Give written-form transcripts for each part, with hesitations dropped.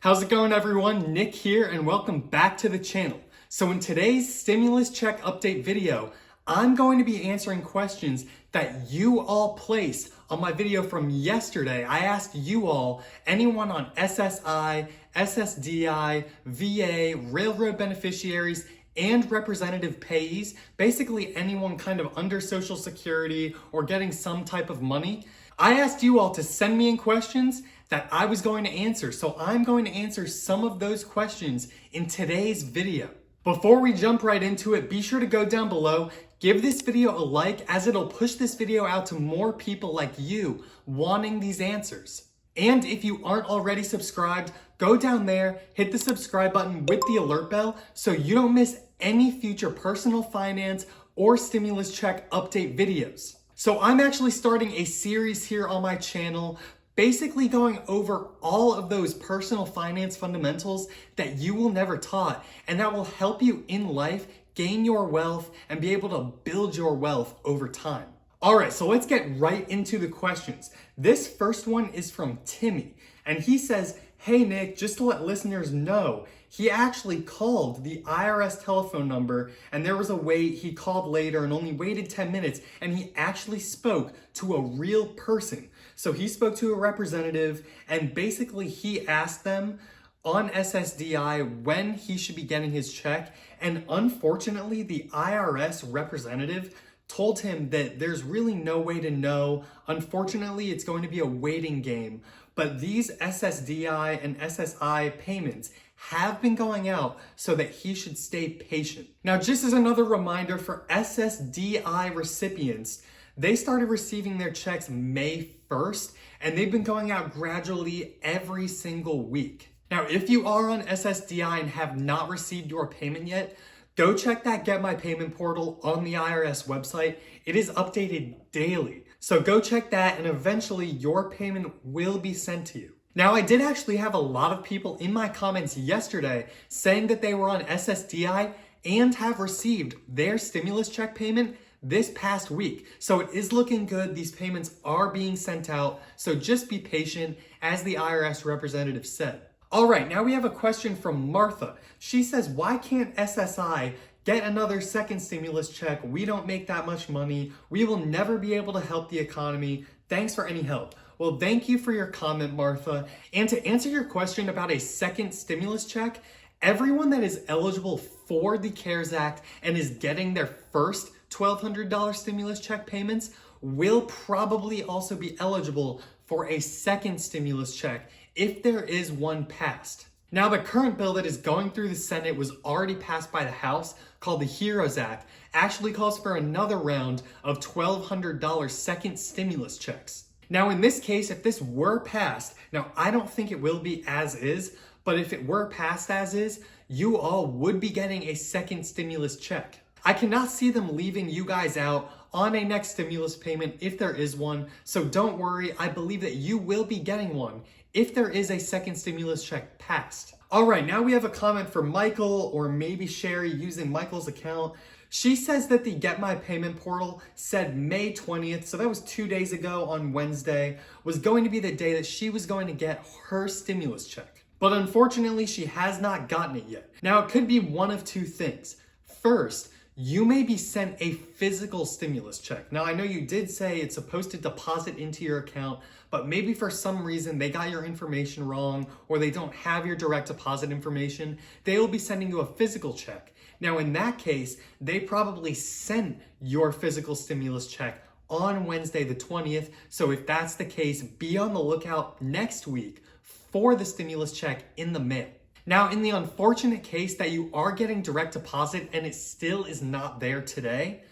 How's it going, everyone? Nick here, and welcome back to the channel. So in today's stimulus check update video, I'm going to be answering questions that you all placed on my video from yesterday. I asked you all, anyone on SSI, Ssdi, VA, railroad beneficiaries, and representative payees, basically anyone kind of under Social Security or getting some type of money. I asked you all to send me in questions that I was going to answer, so I'm going to answer some of those questions in today's video. Before we jump right into it, be sure to go down below, give this video a like, as it'll push this video out to more people like you wanting these answers. And if you aren't already subscribed, go down there, hit the subscribe button with the alert bell so you don't miss any future personal finance or stimulus check update videos. So I'm actually starting a series here on my channel, basically going over all of those personal finance fundamentals that you will never taught, and that will help you in life gain your wealth and be able to build your wealth over time. All right, so let's get right into the questions. This first one is from Timmy, and he says, "Hey Nick, just to let listeners know, he actually called the IRS telephone number and there was a wait. He called later and only waited 10 minutes and he actually spoke to a real person. So he spoke to a representative and basically he asked them on SSDI when he should be getting his check. And unfortunately, the IRS representative told him that there's really no way to know. Unfortunately, it's going to be a waiting game. But these SSDI and SSI payments have been going out so that he should stay patient." Now, just as another reminder for SSDI recipients, they started receiving their checks May 1st, and they've been going out gradually every single week. Now, if you are on SSDI and have not received your payment yet, go check that Get My Payment portal on the IRS website. It is updated daily. So go check that and eventually your payment will be sent to you. Now, I did actually have a lot of people in my comments yesterday saying that they were on SSDI and have received their stimulus check payment this past week. So it is looking good. These payments are being sent out. So just be patient, as the IRS representative said. All right, now we have a question from Martha. She says, "Why can't SSI get another second stimulus check? We don't make that much money. We will never be able to help the economy. Thanks for any help." Well, thank you for your comment, Martha. And to answer your question about a second stimulus check, everyone that is eligible for the CARES Act and is getting their first $1,200 stimulus check payments will probably also be eligible for a second stimulus check if there is one passed. Now, the current bill that is going through the Senate was already passed by the House, called the HEROES Act, actually calls for another round of $1,200 second stimulus checks. Now, in this case, if this were passed, now I don't think it will be as is, but if it were passed as is, you all would be getting a second stimulus check. I cannot see them leaving you guys out on a next stimulus payment if there is one, so don't worry, I believe that you will be getting one if there is a second stimulus check passed. All right, now we have a comment from Michael, or maybe Sherry using Michael's account. She says that the Get My Payment portal said May 20th, so that was 2 days ago on Wednesday, was going to be the day that she was going to get her stimulus check. But unfortunately, she has not gotten it yet. Now, it could be one of two things. First, you may be sent a physical stimulus check. Now, I know you did say it's supposed to deposit into your account, but maybe for some reason they got your information wrong or they don't have your direct deposit information. They will be sending you a physical check. Now, in that case, they probably sent your physical stimulus check on Wednesday the 20th. So if that's the case, be on the lookout next week for the stimulus check in the mail. Now, in the unfortunate case that you are getting direct deposit and it still is not there today,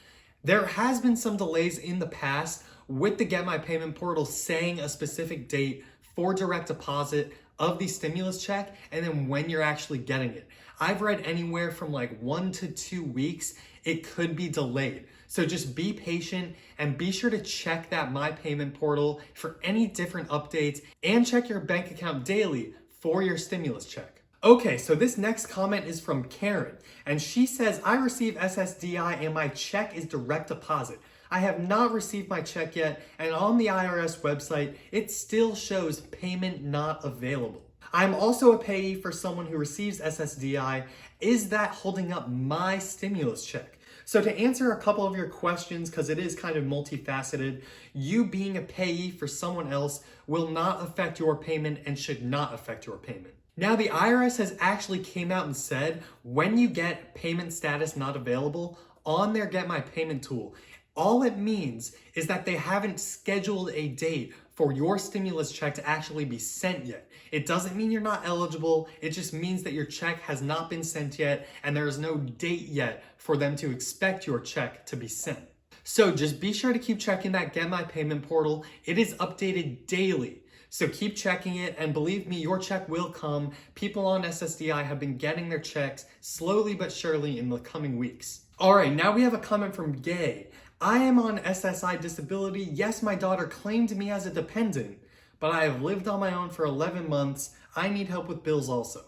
there has been some delays in the past with the Get My Payment portal saying a specific date for direct deposit of the stimulus check and then when you're actually getting it. I've read anywhere from like 1 to 2 weeks, it could be delayed. So just be patient and be sure to check that My Payment portal for any different updates and check your bank account daily for your stimulus check. Okay, so this next comment is from Karen, and she says, "I receive SSDI and my check is direct deposit. I have not received my check yet, and on the IRS website, it still shows payment not available." I'm also a payee for someone who receives SSDI. Is that holding up my stimulus check? So to answer a couple of your questions, because it is kind of multifaceted, you being a payee for someone else will not affect your payment and should not affect your payment. Now, the IRS has actually came out and said when you get payment status not available on their Get My Payment tool, all it means is that they haven't scheduled a date for your stimulus check to actually be sent yet. It doesn't mean you're not eligible. It just means that your check has not been sent yet and there is no date yet for them to expect your check to be sent. So just be sure to keep checking that Get My Payment portal. It is updated daily. So keep checking it, and believe me, your check will come. People on SSDI have been getting their checks slowly but surely in the coming weeks. All right, now we have a comment from Gay. I am on SSI disability. Yes, my daughter claimed me as a dependent, but I have lived on my own for 11 months. I need help with bills also.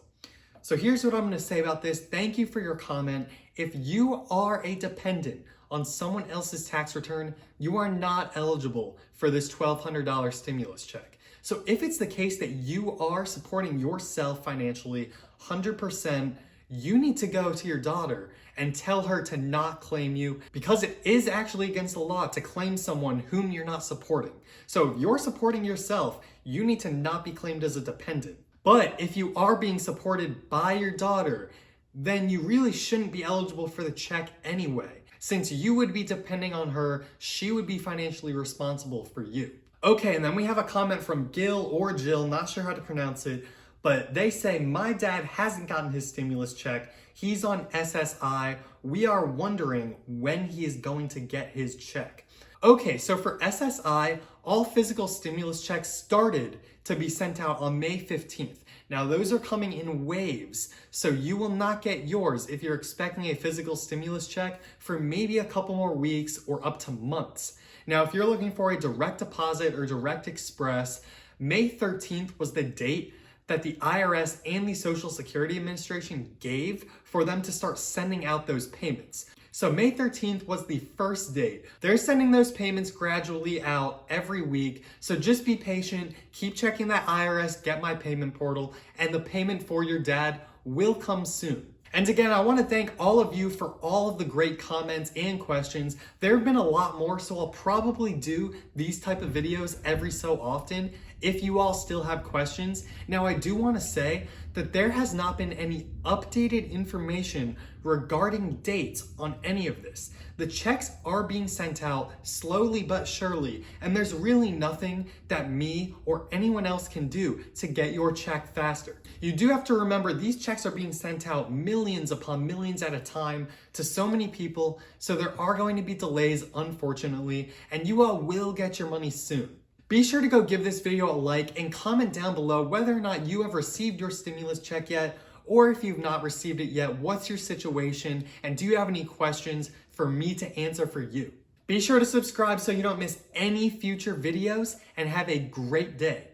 So here's what I'm going to say about this. Thank you for your comment. If you are a dependent on someone else's tax return, you are not eligible for this $1,200 stimulus check. So if it's the case that you are supporting yourself financially 100%, you need to go to your daughter and tell her to not claim you, because it is actually against the law to claim someone whom you're not supporting. So if you're supporting yourself, you need to not be claimed as a dependent. But if you are being supported by your daughter, then you really shouldn't be eligible for the check anyway. Since you would be depending on her, she would be financially responsible for you. Okay, and then we have a comment from Gil or Jill, not sure how to pronounce it, but they say, my dad hasn't gotten his stimulus check. He's on SSI. We are wondering when he is going to get his check. Okay, so for SSI, all physical stimulus checks started to be sent out on May 15th. Now those are coming in waves, so you will not get yours if you're expecting a physical stimulus check for maybe a couple more weeks or up to months. Now, if you're looking for a direct deposit or direct express, May 13th was the date that the IRS and the Social Security Administration gave for them to start sending out those payments. So May 13th was the first date. They're sending those payments gradually out every week. So just be patient, keep checking that IRS Get My Payment portal, and the payment for your dad will come soon. And again, I want to thank all of you for all of the great comments and questions. There have been a lot more, so I'll probably do these type of videos every so often if you all still have questions. Now, I do want to say that there has not been any updated information regarding dates on any of this. The checks are being sent out slowly but surely, and there's really nothing that me or anyone else can do to get your check faster. You do have to remember these checks are being sent out millions upon millions at a time to so many people, so there are going to be delays, unfortunately, and you all will get your money soon. Be sure to go give this video a like and comment down below whether or not you have received your stimulus check yet, or if you've not received it yet, what's your situation, and do you have any questions for me to answer for you? Be sure to subscribe so you don't miss any future videos, and have a great day.